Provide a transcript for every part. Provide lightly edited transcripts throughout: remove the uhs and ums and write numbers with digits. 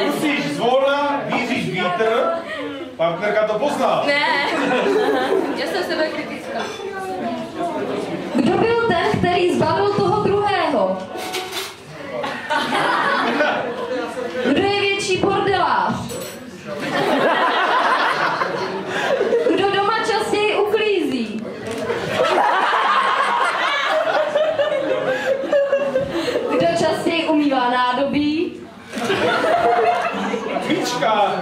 Musíš zvolna, víříš vítr, partnerka to pozná. Ne, já jsem sebekritická. Kdo byl ten, který zbavil toho druhého? Kdo je větší bordelář? Kdo doma častěji uklízí? Kdo častěji umývá nádobí? Víčka.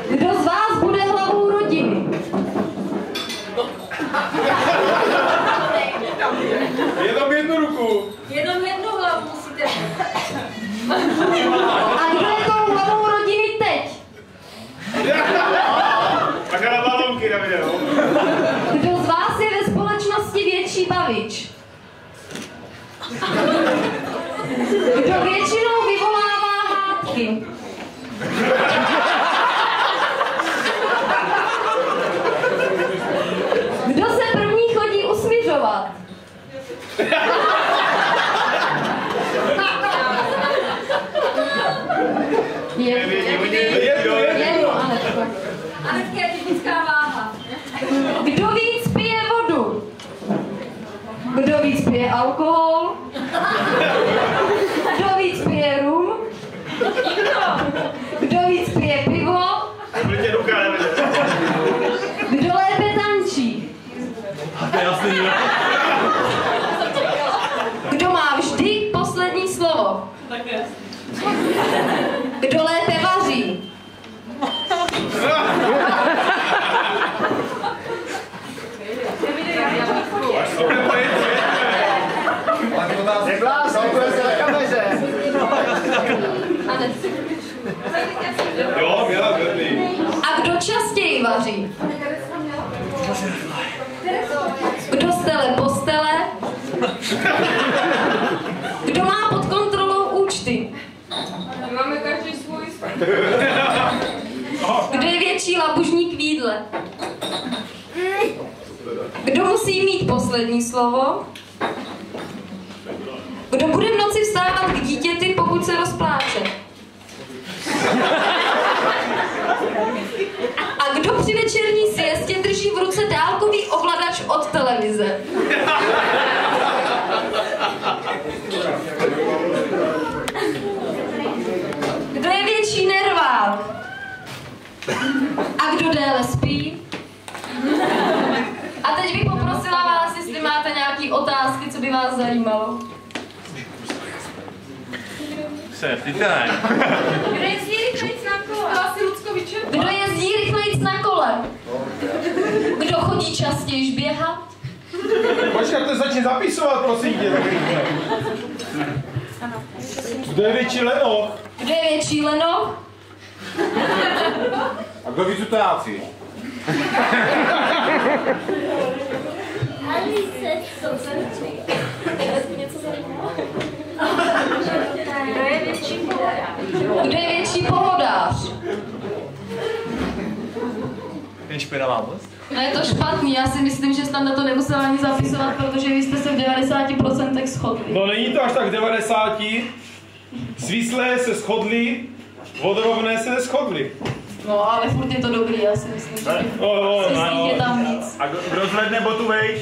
Kdo z vás bude hlavou rodiny? Jenom jednu ruku. Jenom jednu hlavu musíte. A kdo je tou hlavou rodiny teď? Tak na balonky na video. Kdo z vás je ve společnosti větší bavič? Kdo většinou vyvolává hádky? Kdo se první chodí usmiřovat? Jedno, Anetko. Anetka je typická váha. Kdo víc pije vodu? Kdo víc pije alkohol? Kdo víc pije rum? Kdo víc pije pivo? Kdo lépe tančí? Kdo má vždy poslední slovo? Kdo lépe vaří? Jo, měla blbý. A kdo častěji vaří? Kdo stele postele? Kdo má pod kontrolou účty? Máme každý svůj. Kdo je větší labužník v jídle? Kdo musí mít poslední slovo? Kdo bude v noci vstávat k dítěti, pokud se rozpláče? A kdo při večerní siestě drží v ruce dálkový ovladač od televize? Kdo je větší nervák? A kdo déle spí? A teď bych poprosila vás, jestli máte nějaké otázky, co by vás zajímalo. Kdo jezdí rychlejc na kole? Asi Luckoviče. Kdo jezdí rychlejc na kole? Kdo chodí častěji běhat? Počkat, to začne zapisovat, prosím tě. Kdo je větší lenoch? Kdo je větší lenoch? A kdo víc utácí? Kdo je větší pohodář? Kdo je větší pohodář? Ten špinavá most? No je to špatný, já si myslím, že Standa to nemusel ani zapisovat, protože vy jste se v 90% shodli. No není to až tak 90. Svislé se shodli, vodorovné se neschodli. No ale furt je to dobrý, já si myslím, že je tam víc. A kdo zvedne botu vejš?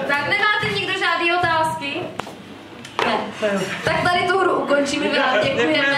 Tak nemáte nikdo žádný otázky? Ne. Tak tady tu hru ukončíme, my vám děkujeme.